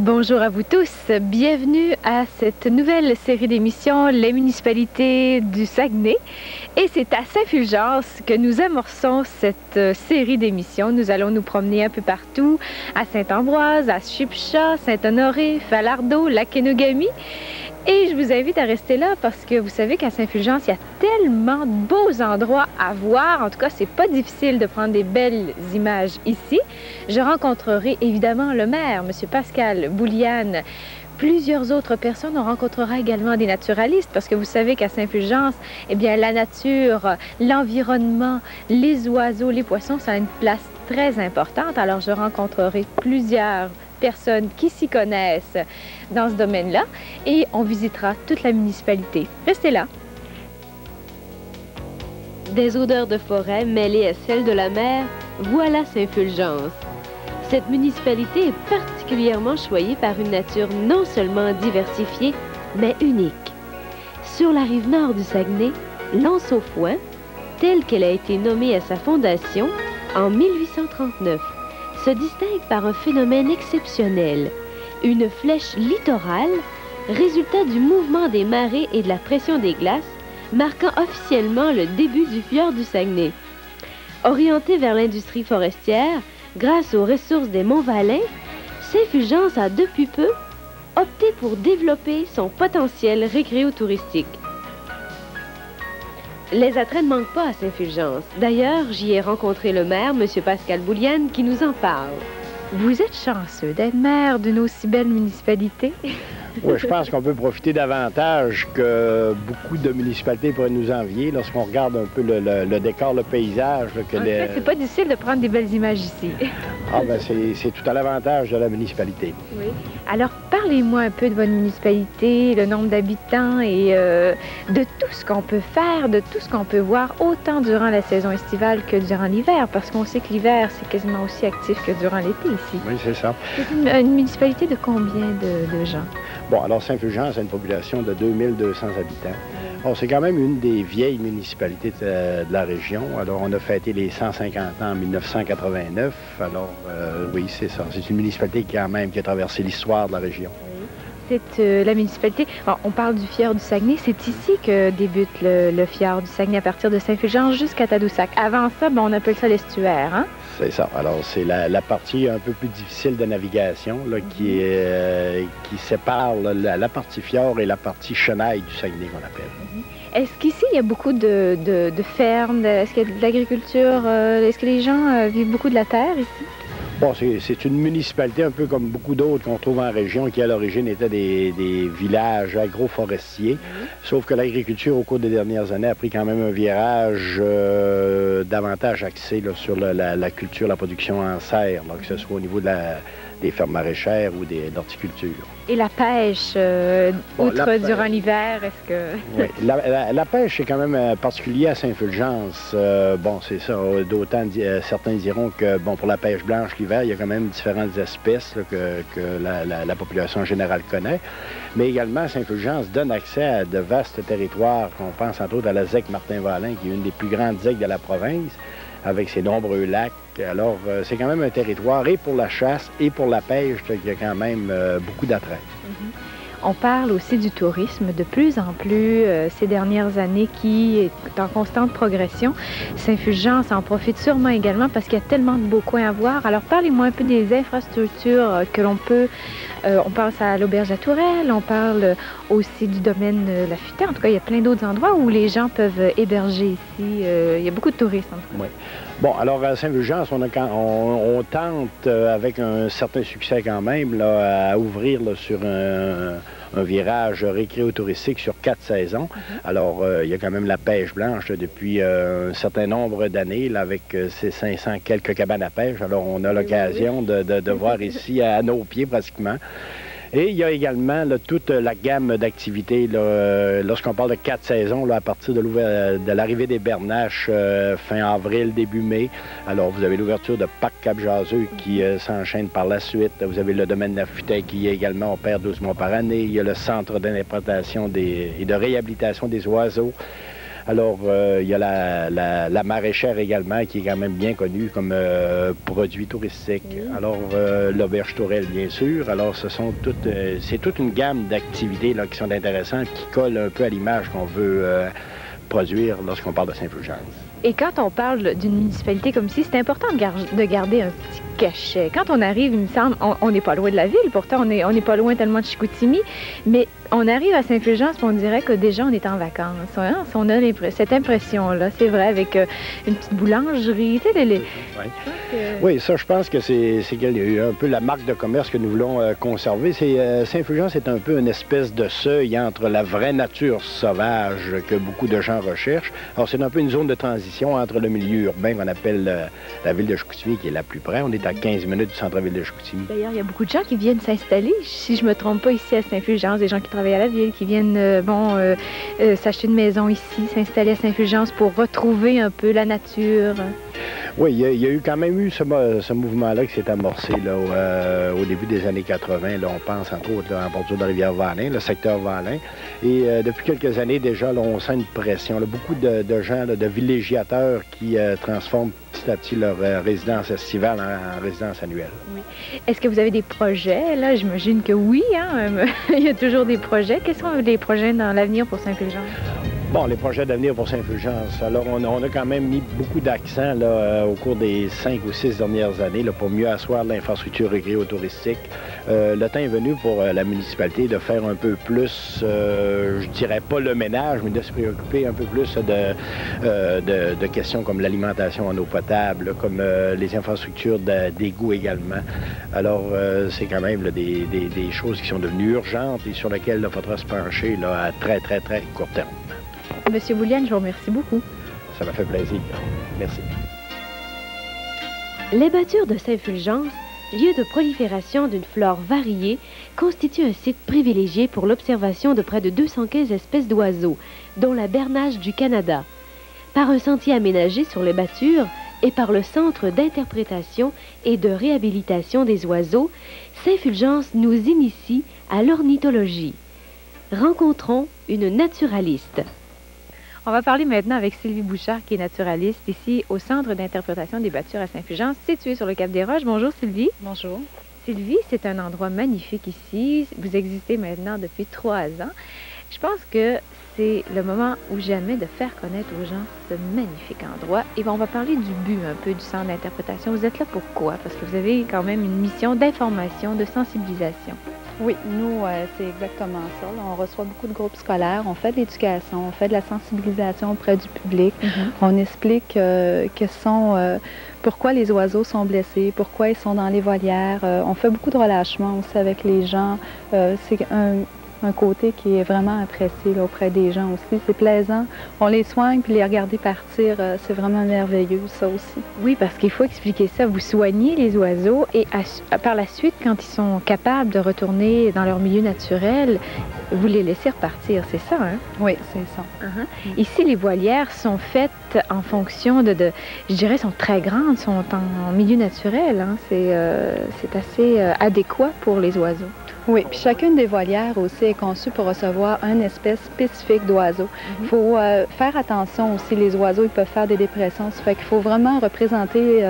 Bonjour à vous tous, bienvenue à cette nouvelle série d'émissions Les municipalités du Saguenay. Et c'est à Saint-Fulgence que nous amorçons cette série d'émissions. Nous allons nous promener un peu partout, à Saint-Ambroise, à Shipsha, Saint-Honoré, Falardeau, Lac-Kenogami. Et je vous invite à rester là parce que vous savez qu'à Saint-Fulgence, il y a tellement de beaux endroits à voir. En tout cas, c'est pas difficile de prendre des belles images ici. Je rencontrerai évidemment le maire, M. Pascal Bouliane. Plusieurs autres personnes. On rencontrera également des naturalistes parce que vous savez qu'à Saint-Fulgence, eh bien, la nature, l'environnement, les oiseaux, les poissons, ça a une place très importante. Alors, je rencontrerai plusieurs personnes qui s'y connaissent dans ce domaine-là et on visitera toute la municipalité. Restez là. Des odeurs de forêt mêlées à celles de la mer, voilà Saint-Fulgence. Cette municipalité est particulièrement choyée par une nature non seulement diversifiée, mais unique. Sur la rive nord du Saguenay, l'Anse-au-Foin, telle qu'elle a été nommée à sa fondation en 1839, se distingue par un phénomène exceptionnel, une flèche littorale, résultat du mouvement des marées et de la pression des glaces, marquant officiellement le début du fjord du Saguenay. Orientée vers l'industrie forestière, grâce aux ressources des Monts-Valin, Saint-Fulgence a depuis peu opté pour développer son potentiel récréo-touristique. Les attraits ne manquent pas à Saint-Fulgence. D'ailleurs, j'y ai rencontré le maire, M. Pascal Bouliane, qui nous en parle. Vous êtes chanceux d'être maire d'une aussi belle municipalité. Oui, je pense qu'on peut profiter davantage que beaucoup de municipalités pourraient nous envier lorsqu'on regarde un peu le décor, le paysage. C'est pas difficile de prendre des belles images ici. Ah, ben c'est tout à l'avantage de la municipalité. Oui. Alors, parlez-moi un peu de votre municipalité, le nombre d'habitants et de tout ce qu'on peut faire, de tout ce qu'on peut voir, autant durant la saison estivale que durant l'hiver, parce qu'on sait que l'hiver, c'est quasiment aussi actif que durant l'été ici. Oui, c'est ça. C'est une municipalité de combien de gens? Bon, alors Saint-Fulgence a une population de 2200 habitants. Bon, c'est quand même une des vieilles municipalités de la région. Alors, on a fêté les 150 ans en 1989. Alors, oui, c'est ça. C'est une municipalité qui, quand même, qui a traversé l'histoire de la région. C'est la municipalité. Bon, on parle du fjord du Saguenay. C'est ici que débute le fjord du Saguenay, à partir de Saint-Fulgence jusqu'à Tadoussac. Avant ça, bon, on appelle ça l'estuaire, hein? C'est ça. Alors, c'est la partie un peu plus difficile de navigation là, qui sépare la partie fjord et la partie chenaille du Saguenay, qu'on appelle. Est-ce qu'ici, il y a beaucoup de fermes? Est-ce qu'il y a de l'agriculture? Est-ce que les gens vivent beaucoup de la terre ici? Bon, c'est une municipalité un peu comme beaucoup d'autres qu'on trouve en région qui, à l'origine, étaient des villages agroforestiers. Sauf que l'agriculture, au cours des dernières années, a pris quand même un virage davantage axé là, sur la culture, la production en serre, là, que ce soit au niveau des fermes maraîchères ou d'horticulture. Et la pêche, durant l'hiver, est-ce que... Oui, la pêche est quand même particulier à Saint-Fulgence. Bon, c'est ça, d'autant certains diront que, bon, pour la pêche blanche l'hiver, il y a quand même différentes espèces là, que la population générale connaît. Mais également, Saint-Fulgence donne accès à de vastes territoires, qu'on pense entre autres à la ZEC Martin-Valin, qui est une des plus grandes ZEC de la province, avec ses nombreux lacs. Alors, c'est quand même un territoire, et pour la chasse et pour la pêche, qui a quand même beaucoup d'attrait. On parle aussi du tourisme de plus en plus ces dernières années qui est en constante progression. Saint-Fulgence en profite sûrement également parce qu'il y a tellement de beaux coins à voir. Alors, parlez-moi un peu des infrastructures que l'on peut... on pense à l'Auberge à Tourelle, on parle aussi du domaine La Futaie. En tout cas, il y a plein d'autres endroits où les gens peuvent héberger ici. Il y a beaucoup de touristes. Oui. Bon, alors à Saint-Fulgence, on tente avec un certain succès quand même là, à ouvrir là, sur un virage récréo-touristique sur 4 saisons. Alors, il y a quand même la pêche blanche là, depuis un certain nombre d'années avec ces 500 quelques cabanes à pêche. Alors, on a l'occasion de voir ici à nos pieds pratiquement. Et il y a également là, toute la gamme d'activités. Lorsqu'on parle de 4 saisons, là, à partir de l'arrivée des bernaches fin avril, début mai. Alors, vous avez l'ouverture de Parc Cap-Jaseux qui s'enchaîne par la suite. Vous avez le domaine de La Futaie qui également opère 12 mois par année. Il y a le centre d'interprétation et de réhabilitation des oiseaux. Alors, il y a la maraîchère également, qui est quand même bien connue comme produit touristique. Alors, l'auberge Tourelle, bien sûr. Alors, c'est toute une gamme d'activités qui sont intéressantes, qui collent un peu à l'image qu'on veut produire lorsqu'on parle de Saint-Fulgence. Et quand on parle d'une municipalité comme ici, c'est important de garder un petit cachet. Quand on arrive, il me semble, on n'est pas loin de la ville, pourtant on n'est pas loin tellement de Chicoutimi, mais on arrive à Saint-Fulgence et on dirait que déjà on est en vacances. Hein? On a cette impression-là, c'est vrai, avec une petite boulangerie. Tu sais, Oui, ça, je pense que c'est un peu la marque de commerce que nous voulons conserver. Saint-Fulgence est un peu une espèce de seuil entre la vraie nature sauvage que beaucoup de gens recherchent. Alors, c'est un peu une zone de transition entre le milieu urbain qu'on appelle la ville de Chicoutimi, qui est la plus près. On est à 15 minutes du centre-ville de Chicoutimi. D'ailleurs, il y a beaucoup de gens qui viennent s'installer, si je ne me trompe pas, ici à Saint-Fulgence, des gens qui travaillent à la ville, qui viennent s'acheter une maison ici, s'installer à Saint-Fulgence pour retrouver un peu la nature. Oui, il y a eu quand même ce mouvement-là qui s'est amorcé là, au début des années 80. Là, on pense entre autres en bordure de la rivière Valin, le secteur Valin. Et depuis quelques années déjà, là, on sent une pression. Là, beaucoup de gens, là, de villégiateurs qui transforment petit à petit leur résidence estivale en résidence annuelle. Oui. Est-ce que vous avez des projets? Là, j'imagine que oui. Hein? Il y a toujours des projets. Quels sont les projets dans l'avenir pour Saint-Fulgence? Bon, les projets d'avenir pour Saint-Fulgence. Alors, on a quand même mis beaucoup d'accent au cours des 5 ou 6 dernières années là, pour mieux asseoir l'infrastructure récréo-touristique. Le temps est venu pour la municipalité de faire un peu plus, je dirais pas le ménage, mais de se préoccuper un peu plus de questions comme l'alimentation en eau potable, là, comme les infrastructures d'égout également. Alors, c'est quand même là, des choses qui sont devenues urgentes et sur lesquelles il faudra se pencher là, à très, très, très court terme. Monsieur Bouliane, je vous remercie beaucoup. Ça m'a fait plaisir. Merci. Les battures de Saint-Fulgence, lieu de prolifération d'une flore variée, constituent un site privilégié pour l'observation de près de 215 espèces d'oiseaux, dont la bernache du Canada. Par un sentier aménagé sur les battures et par le Centre d'interprétation et de réhabilitation des oiseaux, Saint-Fulgence nous initie à l'ornithologie. Rencontrons une naturaliste. On va parler maintenant avec Sylvie Bouchard, qui est naturaliste ici au Centre d'interprétation des battures à Saint-Fulgence, situé sur le Cap des Roches. Bonjour Sylvie. Bonjour. Sylvie, c'est un endroit magnifique ici. Vous existez maintenant depuis 3 ans. Je pense que c'est le moment ou jamais de faire connaître aux gens ce magnifique endroit. Et on va parler du but un peu du Centre d'interprétation. Vous êtes là pourquoi? Parce que vous avez quand même une mission d'information, de sensibilisation. Oui, nous, c'est exactement ça. Là, on reçoit beaucoup de groupes scolaires, on fait de l'éducation, on fait de la sensibilisation auprès du public. On explique pourquoi les oiseaux sont blessés, pourquoi ils sont dans les volières. On fait beaucoup de relâchement aussi avec les gens. C'est un côté qui est vraiment apprécié là, auprès des gens aussi. C'est plaisant. On les soigne, puis les regarder partir, c'est vraiment merveilleux, ça aussi. Oui, parce qu'il faut expliquer ça. Vous soignez les oiseaux et par la suite, quand ils sont capables de retourner dans leur milieu naturel, vous les laissez repartir, c'est ça, hein? Oui, c'est ça. Ici, les volières sont faites en fonction je dirais, sont très grandes, sont en milieu naturel. Hein? C'est assez adéquat pour les oiseaux. Oui, puis chacune des volières aussi est conçue pour recevoir une espèce spécifique d'oiseau. Il faut faire attention aussi, les oiseaux, ils peuvent faire des dépressions. Ça fait qu'il faut vraiment représenter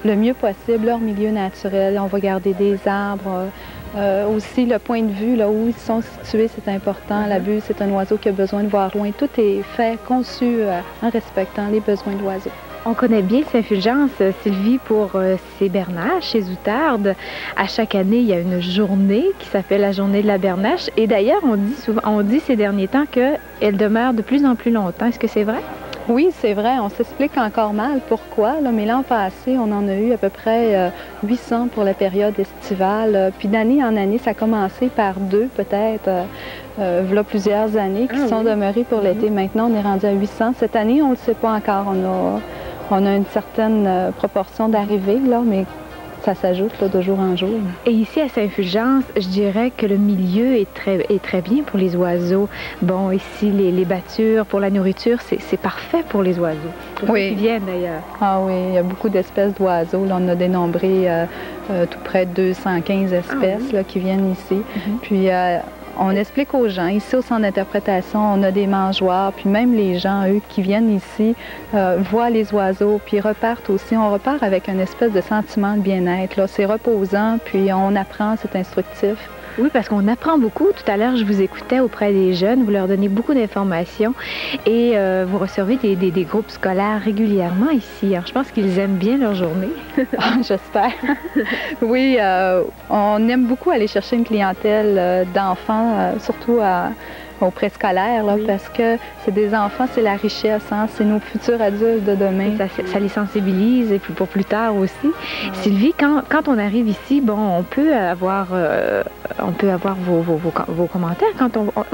le mieux possible leur milieu naturel. On va garder des arbres. Aussi, le point de vue, là où ils sont situés, c'est important. La buse, c'est un oiseau qui a besoin de voir loin. Tout est fait, conçu en respectant les besoins de l'oiseau. On connaît bien Saint-Fulgence, Sylvie, pour ses bernaches, ses outardes. À chaque année, il y a une journée qui s'appelle la journée de la bernache. Et d'ailleurs, on dit ces derniers temps qu'elle demeure de plus en plus longtemps. Est-ce que c'est vrai? Oui, c'est vrai. On s'explique encore mal pourquoi, là, mais l'an passé, on en a eu à peu près 800 pour la période estivale. Puis d'année en année, ça a commencé par 2 peut-être, voilà plusieurs années qui sont demeurées pour l'été. Maintenant, on est rendu à 800. Cette année, on ne le sait pas encore. On a une certaine proportion d'arrivées, là, mais ça s'ajoute là, de jour en jour. Et ici, à Saint-Fulgence, je dirais que le milieu est très bien pour les oiseaux. Bon, ici, les battures pour la nourriture, c'est parfait pour les oiseaux. Pour ceux qui viennent, d'ailleurs. Ah oui, il y a beaucoup d'espèces d'oiseaux. Là, on a dénombré tout près de 215 espèces là, qui viennent ici. Puis, On explique aux gens, ici au centre d'interprétation, on a des mangeoires, puis même les gens, eux, qui viennent ici, voient les oiseaux, puis repartent aussi. On repart avec une espèce de sentiment de bien-être. C'est reposant, puis on apprend, c'est instructif. Oui, parce qu'on apprend beaucoup. Tout à l'heure, je vous écoutais auprès des jeunes. Vous leur donnez beaucoup d'informations et vous recevez des groupes scolaires régulièrement ici. Alors, je pense qu'ils aiment bien leur journée. J'espère. Oui, on aime beaucoup aller chercher une clientèle d'enfants, surtout au préscolaire, là, parce que c'est des enfants, c'est la richesse, hein, c'est nos futurs adultes de demain. Ça les sensibilise et puis pour plus tard aussi. Sylvie, quand on arrive ici, bon, on peut avoir vos commentaires.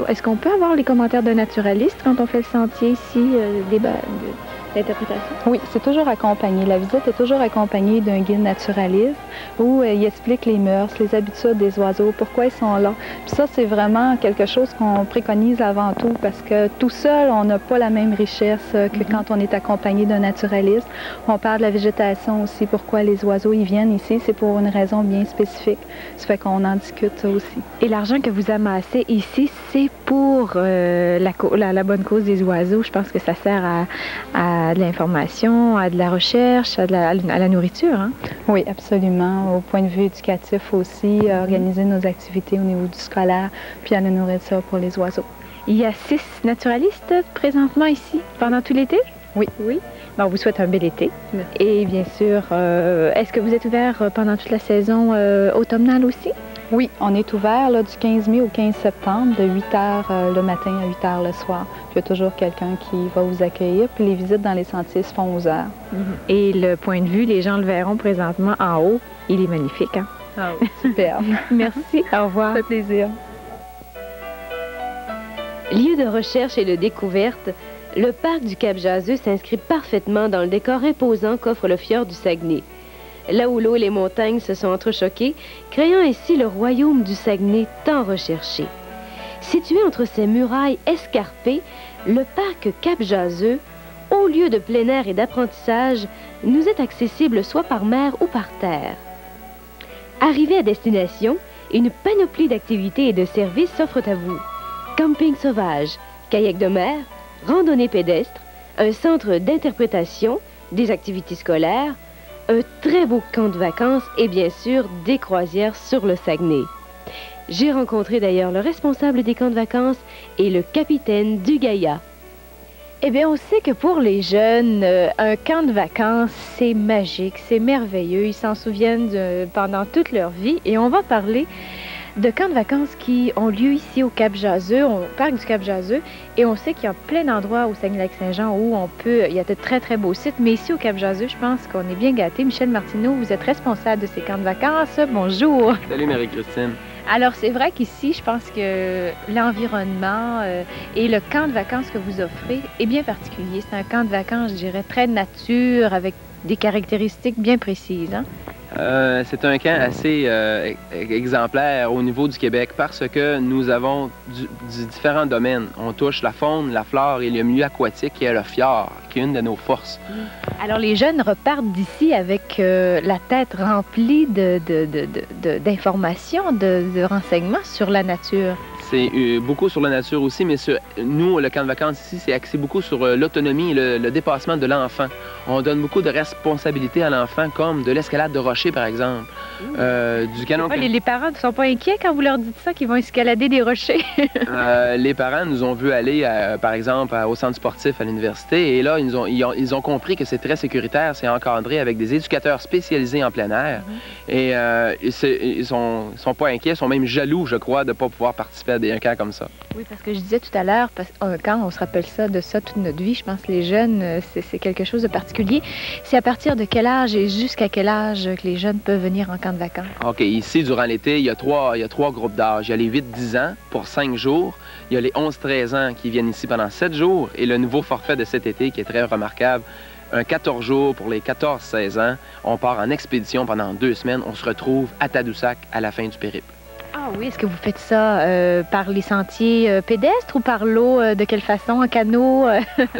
Est-ce qu'on peut avoir les commentaires de naturalistes quand on fait le sentier ici, d'interprétation? Oui, c'est toujours accompagné. La visite est toujours accompagnée d'un guide naturaliste où il explique les mœurs, les habitudes des oiseaux, pourquoi ils sont là. Puis ça, c'est vraiment quelque chose qu'on préconise avant tout parce que tout seul, on n'a pas la même richesse que quand on est accompagné d'un naturaliste. On parle de la végétation aussi, pourquoi les oiseaux ils viennent ici, c'est pour une raison bien spécifique. Ça fait qu'on en discute aussi. Et l'argent que vous amassez ici, c'est pour la bonne cause des oiseaux. Je pense que ça sert à de l'information, à de la recherche, à la nourriture. Hein? Oui, absolument. Au point de vue éducatif aussi, organiser nos activités au niveau du scolaire, puis à la nourriture pour les oiseaux. Il y a 6 naturalistes présentement ici, pendant tout l'été? Oui. Oui. Bon, on vous souhaite un bel été. Merci. Et bien sûr, est-ce que vous êtes ouvert pendant toute la saison automnale aussi? Oui, on est ouvert là, du 15 mai au 15 septembre, de 8 h le matin à 8 h le soir. Puis il y a toujours quelqu'un qui va vous accueillir. Puis les visites dans les sentiers se font aux heures. Et le point de vue, les gens le verront présentement en haut. Il est magnifique, hein? Ah oui, superbe. Merci, au revoir. Ça fait plaisir. Lieu de recherche et de découverte, le parc du Cap-Jaseux s'inscrit parfaitement dans le décor imposant qu'offre le fjord du Saguenay. Là où l'eau et les montagnes se sont entrechoquées, créant ainsi le royaume du Saguenay tant recherché. Situé entre ces murailles escarpées, le parc Cap-Jaseux, haut lieu de plein air et d'apprentissage, nous est accessible soit par mer ou par terre. Arrivé à destination, une panoplie d'activités et de services s'offrent à vous. Camping sauvage, kayak de mer, randonnée pédestre, un centre d'interprétation, des activités scolaires, un très beau camp de vacances et bien sûr des croisières sur le Saguenay. J'ai rencontré d'ailleurs le responsable des camps de vacances et le capitaine du Gaïa. Eh bien, on sait que pour les jeunes, un camp de vacances, c'est magique, c'est merveilleux. Ils s'en souviennent pendant toute leur vie. Et on va parler de camps de vacances qui ont lieu ici au Cap-Jaseux, au parc du Cap-Jaseux. Et on sait qu'il y a plein d'endroits au Saguenay-Lac-Saint-Jean où il y a de très, très beaux sites. Mais ici au Cap-Jaseux, je pense qu'on est bien gâtés. Michel Martineau, vous êtes responsable de ces camps de vacances. Bonjour. Salut Marie-Christine. Alors, c'est vrai qu'ici, je pense que l'environnement et le camp de vacances que vous offrez est bien particulier. C'est un camp de vacances, je dirais, très nature, avec des caractéristiques bien précises. Hein? C'est un camp assez exemplaire au niveau du Québec parce que nous avons différents domaines. On touche la faune, la flore et le milieu aquatique qui est le fjord, qui est une de nos forces. Alors, les jeunes repartent d'ici avec la tête remplie d'informations, de renseignements sur la nature. C'est beaucoup sur la nature aussi, mais nous, le camp de vacances ici, c'est axé beaucoup sur l'autonomie et le dépassement de l'enfant. On donne beaucoup de responsabilités à l'enfant, comme de l'escalade de rochers, par exemple. Du canon... Les parents ne sont pas inquiets quand vous leur dites ça, qu'ils vont escalader des rochers? Les parents nous ont vu aller, par exemple, au centre sportif à l'université, et là, ils ont compris que c'est très sécuritaire, c'est encadré avec des éducateurs spécialisés en plein air. Et ils sont pas inquiets, ils sont même jaloux, je crois, de ne pas pouvoir participer à un camp comme ça. Oui, parce que je disais tout à l'heure, un camp, on se rappelle de ça toute notre vie. Je pense que les jeunes, c'est quelque chose de particulier. C'est à partir de quel âge et jusqu'à quel âge que les jeunes peuvent venir en camp de vacances? OK, ici, durant l'été, il y a trois groupes d'âge. Il y a les 8-10 ans pour 5 jours. Il y a les 11-13 ans qui viennent ici pendant 7 jours. Et le nouveau forfait de cet été qui est très remarquable, un 14 jours pour les 14-16 ans. On part en expédition pendant 2 semaines. On se retrouve à Tadoussac à la fin du périple. Ah oui, est-ce que vous faites ça par les sentiers pédestres ou par l'eau? De quelle façon? En canot?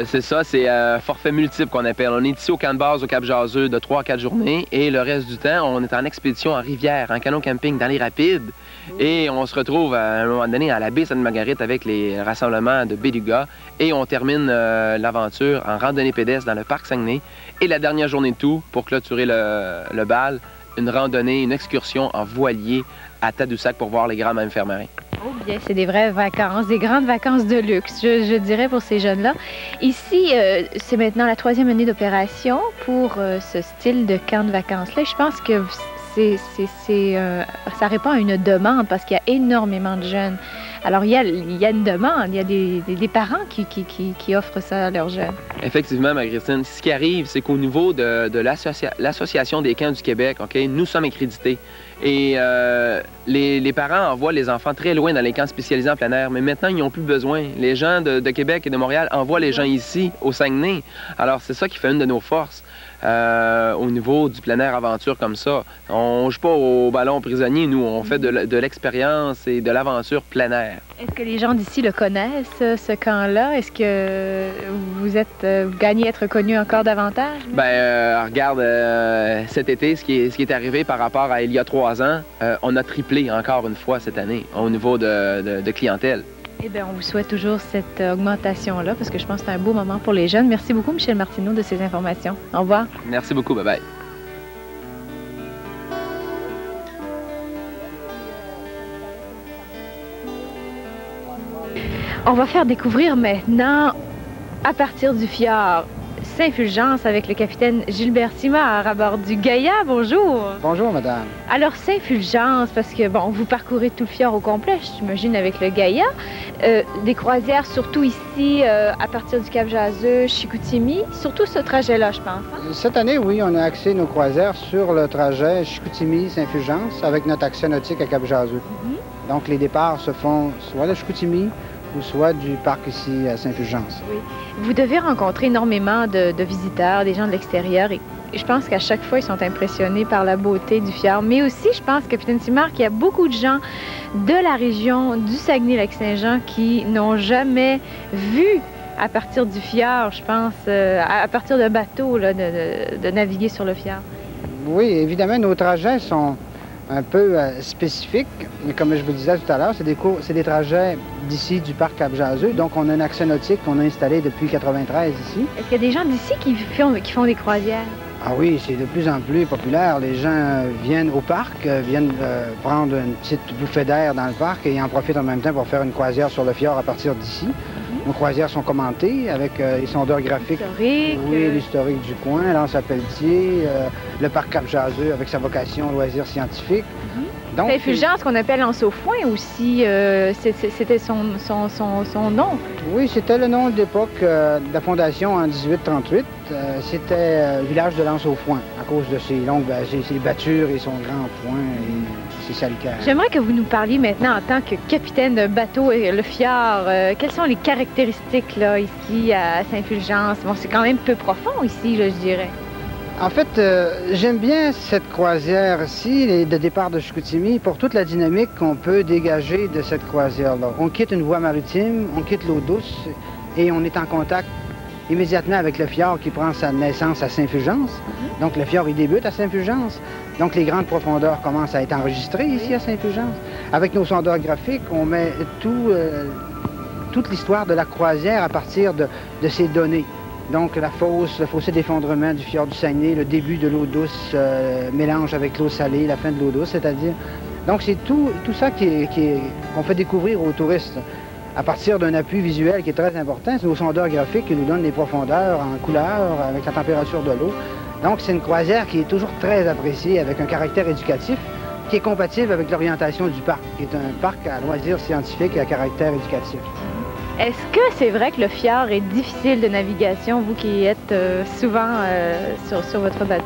C'est ça, c'est forfait multiple qu'on appelle. On est ici au camp de base au Cap-Jaseux de 3 à 4 journées et le reste du temps, on est en expédition en rivière, en canot camping dans les rapides. Et on se retrouve à un moment donné à la baie Sainte-Marguerite avec les rassemblements de Béluga. Et on termine l'aventure en randonnée pédestre dans le parc Saguenay. Et la dernière journée de tout, pour clôturer le bal, une randonnée, une excursion en voilier à Tadoussac pour voir les grands mammifères marins. Oh bien, c'est des vraies vacances, des grandes vacances de luxe, je dirais, pour ces jeunes-là. Ici, c'est maintenant la 3e année d'opération pour ce style de camp de vacances-là. Je pense que ça répond à une demande parce qu'il y a énormément de jeunes. Alors, il y a une demande, il y a des parents qui offrent ça à leurs jeunes. Effectivement, Marie-Christine. Ce qui arrive, c'est qu'au niveau de l'Association des camps du Québec, OK, nous sommes accrédités. Et les parents envoient les enfants très loin dans les camps spécialisés en plein air, mais maintenant, ils n'ont plus besoin. Les gens de Québec et de Montréal envoient les gens ici, au Saguenay. Alors, c'est ça qui fait une de nos forces. Au niveau du plein air aventure comme ça. On ne joue pas au ballon prisonnier, nous, on fait de l'expérience et de l'aventure plein air. Est-ce que les gens d'ici le connaissent, ce camp-là? Est-ce que vous gagnez à être connu encore davantage? Bien, regarde, cet été, ce qui est arrivé par rapport à il y a 3 ans, on a triplé encore une fois cette année au niveau de clientèle. Eh bien, on vous souhaite toujours cette augmentation-là parce que je pense que c'est un beau moment pour les jeunes. Merci beaucoup, Michel Martineau, de ces informations. Au revoir. Merci beaucoup. Bye-bye. On va faire découvrir maintenant, à partir du fjord Saint-Fulgence, avec le capitaine Gilbert Simard à bord du Gaïa. Bonjour. Bonjour, madame. Alors, Saint-Fulgence, parce que, bon, vous parcourez tout le fjord au complet, j'imagine, avec le Gaïa. Des croisières, surtout ici, à partir du Cap-Jaseux, Chicoutimi. Surtout ce trajet-là, je pense. Hein? Cette année, oui, on a axé nos croisières sur le trajet Chicoutimi-Saint-Fulgence avec notre accès nautique à Cap-Jaseux. Donc, les départs se font soit de Chicoutimi ou soit du parc ici à Saint-Fulgence. Oui. Vous devez rencontrer énormément de visiteurs, des gens de l'extérieur, et je pense qu'à chaque fois, ils sont impressionnés par la beauté du fjord. Mais aussi, je pense, capitaine Simard, qu'il y a beaucoup de gens de la région du Saguenay-Lac-Saint-Jean qui n'ont jamais vu, à partir du fjord, je pense, à partir d'un bateau, là, de naviguer sur le fjord. Oui, évidemment, nos trajets sont un peu spécifiques. Mais comme je vous disais tout à l'heure, c'est des trajets d'ici, du parc Cap-Jaseux. Donc, on a un accès nautique qu'on a installé depuis 1993 ici. Est-ce qu'il y a des gens d'ici qui font des croisières? Ah oui, c'est de plus en plus populaire. Les gens viennent au parc, viennent prendre une petite bouffée d'air dans le parc et en profitent en même temps pour faire une croisière sur le fjord à partir d'ici. Nos croisières sont commentées avec les sondeurs graphiques. Historique. Oui, l'historique du coin, l'Anse-à-Pelletier, le parc Cap-Jaseux avec sa vocation loisirs scientifiques. Saint-Fulgence, qu'on appelle Anse au Foin aussi, c'était son nom. Oui, c'était le nom d'époque de la fondation en 1838. C'était le village de l'Anse au Foin, à cause de ses longues, ses battures et son grand point et ses salicaires. J'aimerais que vous nous parliez maintenant en tant que capitaine d'un bateau et le fjord. Quelles sont les caractéristiques là, ici à Saint-Fulgence? Bon, c'est quand même peu profond ici, là, je dirais. En fait, j'aime bien cette croisière-ci, de départ de Chicoutimi, pour toute la dynamique qu'on peut dégager de cette croisière-là. On quitte une voie maritime, on quitte l'eau douce et on est en contact immédiatement avec le fjord qui prend sa naissance à Saint-Fulgence. Donc, le fjord, il débute à Saint-Fulgence. Donc, les grandes profondeurs commencent à être enregistrées ici à Saint-Fulgence. Avec nos sondeurs graphiques, on met toute l'histoire de la croisière à partir de ces données. Donc, la fosse, le fossé d'effondrement du fjord du Saguenay, le début de l'eau douce mélange avec l'eau salée, la fin de l'eau douce, c'est-à-dire. Donc, c'est tout ça qu'on fait découvrir aux touristes à partir d'un appui visuel qui est très important. C'est nos sondeurs graphiques qui nous donnent les profondeurs en couleur, avec la température de l'eau. Donc, c'est une croisière qui est toujours très appréciée, avec un caractère éducatif qui est compatible avec l'orientation du parc, qui est un parc à loisirs scientifiques et à caractère éducatif. Est-ce que c'est vrai que le fjord est difficile de navigation, vous qui êtes souvent sur votre bateau?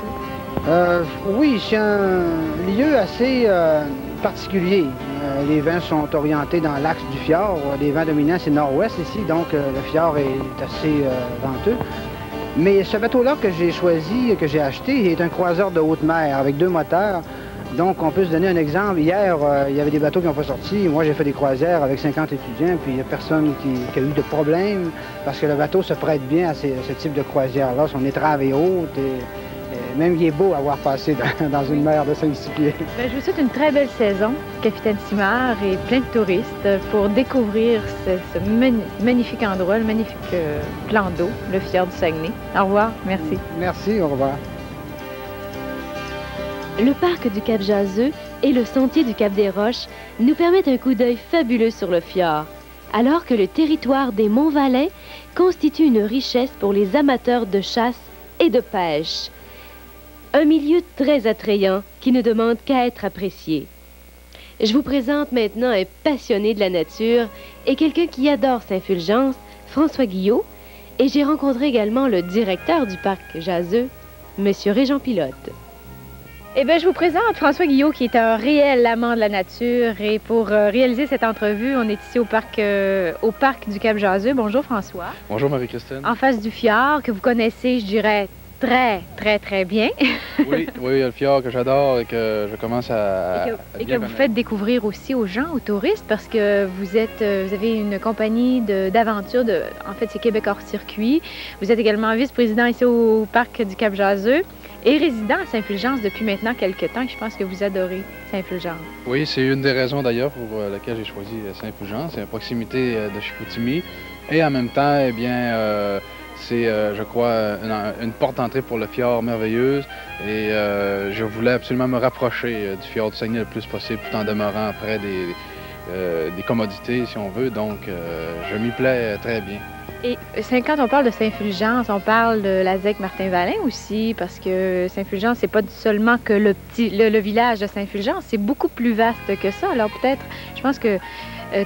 Oui, c'est un lieu assez particulier. Les vents sont orientés dans l'axe du fjord. Les vents dominants, c'est nord-ouest ici, donc le fjord est assez venteux. Mais ce bateau-là que j'ai choisi, que j'ai acheté, est un croiseur de haute mer avec 2 moteurs. Donc, on peut se donner un exemple. Hier, il y avait des bateaux qui n'ont pas sorti. Moi, j'ai fait des croisières avec 50 étudiants, puis il n'y a personne qui a eu de problème parce que le bateau se prête bien à ce type de croisière-là. Son étrave est haute. même il est beau à voir passer dans une mer de 5-6 pieds. Ben, je vous souhaite une très belle saison, Capitaine Simard, et plein de touristes pour découvrir ce magnifique endroit, le magnifique plan d'eau, le fjord du Saguenay. Au revoir, merci. Merci, au revoir. Le parc du Cap Jaseux et le sentier du Cap des Roches nous permettent un coup d'œil fabuleux sur le fjord, alors que le territoire des Monts-Valin constitue une richesse pour les amateurs de chasse et de pêche. Un milieu très attrayant qui ne demande qu'à être apprécié. Je vous présente maintenant un passionné de la nature et quelqu'un qui adore Saint-Fulgence, François Guillot, et j'ai rencontré également le directeur du parc Jaseux, M. Régent Pilote. Eh bien, je vous présente François Guillot, qui est un réel amant de la nature. Et pour réaliser cette entrevue, on est ici au parc du Cap Jaseux. Bonjour, François. Bonjour, Marie-Christine. En face du fjord, que vous connaissez, je dirais, très bien. Oui, le fjord que j'adore et que je commence à Et que vous faites découvrir aussi aux gens, aux touristes, parce que vous avez une compagnie d'aventure, en fait, c'est Québec hors circuit. Vous êtes également vice-président ici au parc du Cap Jaseux et résident à Saint-Fulgence depuis maintenant quelques temps. Et je pense que vous adorez Saint-Fulgence. Oui, c'est une des raisons d'ailleurs pour laquelle j'ai choisi Saint-Fulgence. C'est la proximité de Chicoutimi et en même temps, eh bien, c'est, je crois, une porte d'entrée pour le fjord merveilleuse et je voulais absolument me rapprocher du fjord du Saguenay le plus possible tout en demeurant près des commodités, si on veut. Donc, je m'y plais très bien. Et quand on parle de Saint-Fulgence, on parle de la ZEC Martin-Valin aussi, parce que Saint-Fulgence, c'est pas seulement que le village de Saint-Fulgence, c'est beaucoup plus vaste que ça. Alors peut-être, je pense que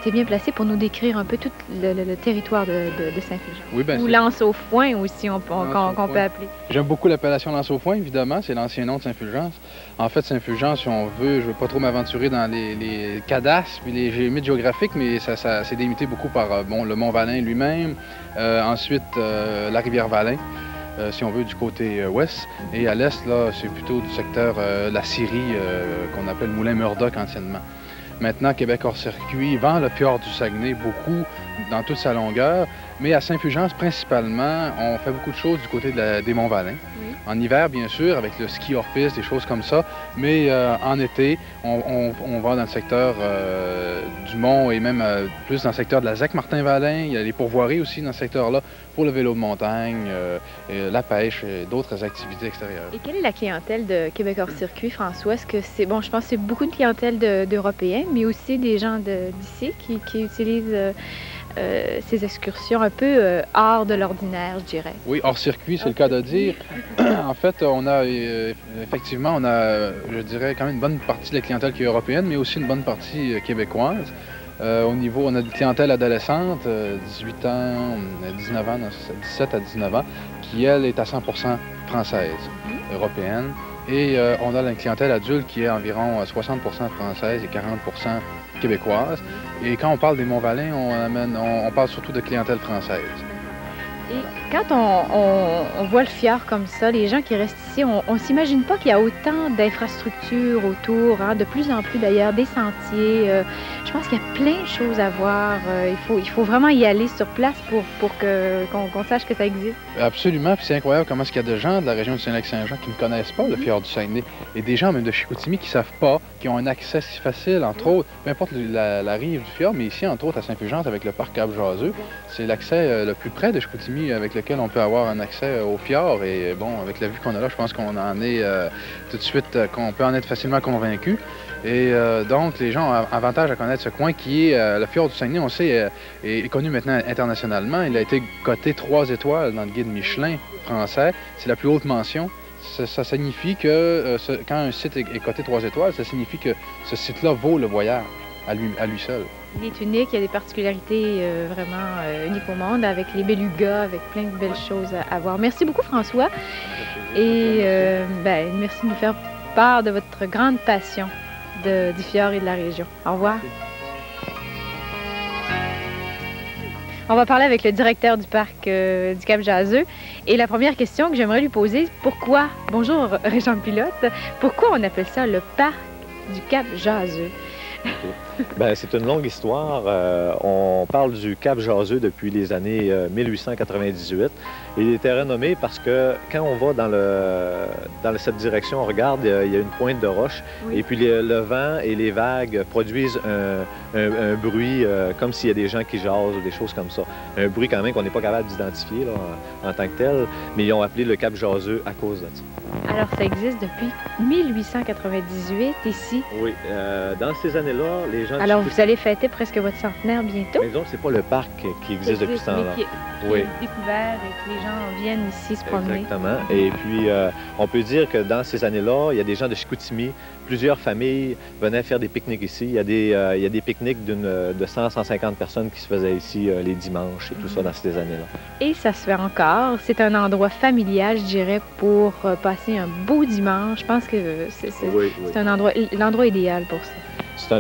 tu es bien placé pour nous décrire un peu tout le territoire de Saint-Fulgence. Oui, bien, ou L'Anse-au-Foin aussi, qu'on peut appeler. J'aime beaucoup l'appellation L'Anse-au-Foin, évidemment. C'est l'ancien nom de Saint-Fulgence. En fait, Saint-Fulgence, si on veut, je ne veux pas trop m'aventurer dans les cadastres et les limites géographiques, mais ça s'est délimité beaucoup par le Mont-Valin lui-même, ensuite la rivière Valin, si on veut, du côté ouest. Et à l'est, là, c'est plutôt du secteur la Syrie, qu'on appelle le Moulin Murdoch anciennement. Maintenant, Québec hors circuit vend le fjord du Saguenay beaucoup dans toute sa longueur, mais à Saint-Fulgence, principalement, on fait beaucoup de choses du côté des Monts-Valin. Oui. En hiver, bien sûr, avec le ski hors piste, des choses comme ça, mais en été, on va dans le secteur du Mont et même plus dans le secteur de la ZEC Martin-Valin. Il y a les pourvoiries aussi dans ce secteur-là pour le vélo de montagne, la pêche et d'autres activités extérieures. Et quelle est la clientèle de Québec hors circuit, François? Est-ce que c'est, bon, je pense que c'est beaucoup de clientèle d'Européens, mais aussi des gens d'ici qui utilisent ces excursions un peu hors de l'ordinaire, je dirais. Oui, hors circuit, c'est le cas de dire. En fait, on a effectivement, je dirais, quand même une bonne partie de la clientèle qui est européenne, mais aussi une bonne partie québécoise. Au niveau, on a une clientèle adolescente, 18 ans, 19 ans, 17 à 19 ans, qui, elle, est à 100% française, européenne. Et on a la clientèle adulte qui est environ 60% française et 40% québécoise. Et quand on parle des Monts-Valin, on parle surtout de clientèle française. Et quand on voit le fjord comme ça, les gens qui restent ici, on ne s'imagine pas qu'il y a autant d'infrastructures autour, hein, de plus en plus d'ailleurs, des sentiers. Je pense qu'il y a plein de choses à voir. Il faut vraiment y aller sur place pour qu'on sache que ça existe. Absolument, puis c'est incroyable comment il y a de gens de la région du Saint-Lac-Saint-Jean qui ne connaissent pas le fjord du Saguenay, et des gens même de Chicoutimi qui ne savent pas, qui ont un accès si facile, entre autres, peu importe la rive du fjord, mais ici, entre autres, à Saint-Fulgence, avec le parc Cap Jaseux, c'est l'accès le plus près de Chicoutimi avec lequel on peut avoir un accès au fjord. Et bon, avec la vue qu'on a là, je pense qu'on en est tout de suite, qu'on peut en être facilement convaincu. Et donc, les gens ont avantage à connaître ce coin qui est le fjord du Saguenay, on sait, est connu maintenant internationalement. Il a été coté 3 étoiles dans le guide Michelin français. C'est la plus haute mention. Ça signifie que quand un site est coté 3 étoiles, ça signifie que ce site-là vaut le voyage à lui seul. Il est unique, il y a des particularités vraiment uniques au monde, avec les belugas, avec plein de belles choses à voir. Merci beaucoup, François. Et merci de nous faire part de votre grande passion du fjord et de la région. Au revoir. On va parler avec le directeur du parc du Cap Jaseux. Et la première question que j'aimerais lui poser, bonjour Régent Pilote, pourquoi on appelle ça le parc du Cap Jaseux? Ben, c'est une longue histoire. On parle du Cap Jaseux depuis les années 1898. Il était renommé parce que quand on va dans cette direction, on regarde, il y a une pointe de roche. Oui. Et puis le vent et les vagues produisent un bruit comme s'il y a des gens qui jasent ou des choses comme ça. Un bruit quand même qu'on n'est pas capable d'identifier en tant que tel, mais ils ont appelé le Cap Jaseux à cause de ça. Alors, ça existe depuis 1898 ici. Oui, dans ces années-là, les gens... Alors, vous allez fêter presque votre centenaire bientôt. Mais donc, c'est pas le parc qui existe depuis ce temps-là. Qui est découvert et que les gens viennent ici se promener. Exactement. Et puis, on peut dire que dans ces années-là, il y a des gens de Chicoutimi, plusieurs familles venaient faire des pique-niques ici. Il y a des pique-niques de 100-150 personnes qui se faisaient ici les dimanches et tout ça dans ces années-là. Et ça se fait encore. C'est un endroit familial, je dirais, pour passer un beau dimanche. Je pense que c'est un endroit, l'endroit idéal pour ça.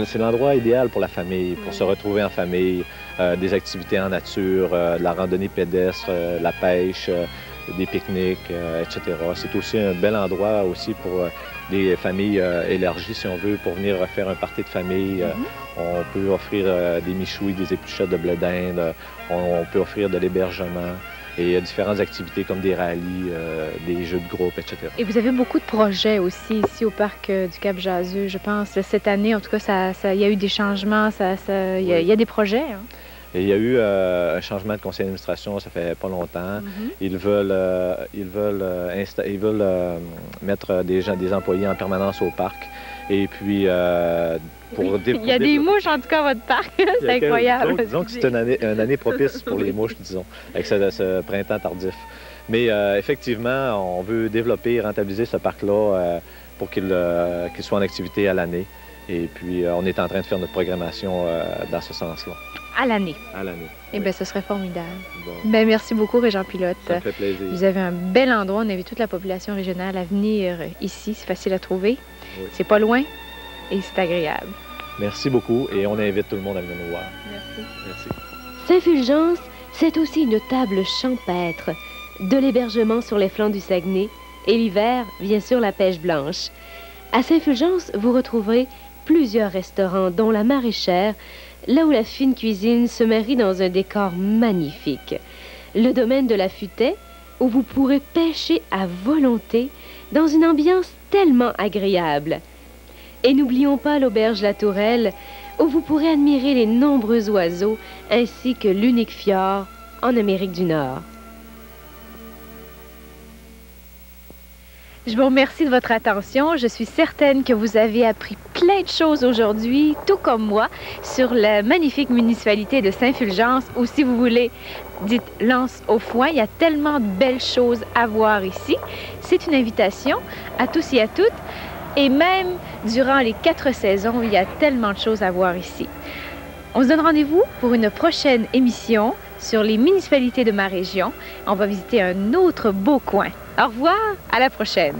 C'est l'endroit idéal pour la famille, pour se retrouver en famille, des activités en nature, de la randonnée pédestre, la pêche, des pique-niques, etc. C'est aussi un bel endroit aussi pour des familles élargies, si on veut, pour venir faire un party de famille. On peut offrir des michouis, des épluchettes de blé d'Inde, on peut offrir de l'hébergement. Et il y a différentes activités comme des rallyes, des jeux de groupe, etc. Et vous avez beaucoup de projets aussi ici au parc du Cap Jaseux, je pense. Cette année, en tout cas, il y a eu des changements, il y a des projets. Hein? Et il y a eu un changement de conseil d'administration, ça fait pas longtemps. Ils veulent mettre des employés en permanence au parc. Et puis, il y a des mouches, en tout cas, à votre parc. C'est incroyable. Disons que c'est une année propice pour les mouches, disons, avec ce printemps tardif. Mais effectivement, on veut développer et rentabiliser ce parc-là pour qu'il soit en activité à l'année. Et puis, on est en train de faire notre programmation dans ce sens-là. À l'année. À l'année. Eh bien, ce serait formidable. Bon. Bien, merci beaucoup, Régent Pilote. Ça me fait plaisir. Vous avez un bel endroit. On invite toute la population régionale à venir ici. C'est facile à trouver. Oui. C'est pas loin et c'est agréable. Merci beaucoup et on invite tout le monde à venir nous voir. Merci. Merci. Saint-Fulgence, c'est aussi une table champêtre, de l'hébergement sur les flancs du Saguenay et l'hiver, bien sûr, la pêche blanche. À Saint-Fulgence, vous retrouverez plusieurs restaurants, dont la Maraîchère, là où la fine cuisine se marie dans un décor magnifique. Le domaine de la Futaie, où vous pourrez pêcher à volonté dans une ambiance tellement agréable. Et n'oublions pas l'auberge La Tourelle, où vous pourrez admirer les nombreux oiseaux ainsi que l'unique fjord en Amérique du Nord. Je vous remercie de votre attention. Je suis certaine que vous avez appris plein de choses aujourd'hui, tout comme moi, sur la magnifique municipalité de Saint-Fulgence, ou si vous voulez, dites L'Anse au Foin. Il y a tellement de belles choses à voir ici. C'est une invitation à tous et à toutes. Et même durant les 4 saisons, il y a tellement de choses à voir ici. On se donne rendez-vous pour une prochaine émission sur les municipalités de ma région. On va visiter un autre beau coin. Au revoir, à la prochaine.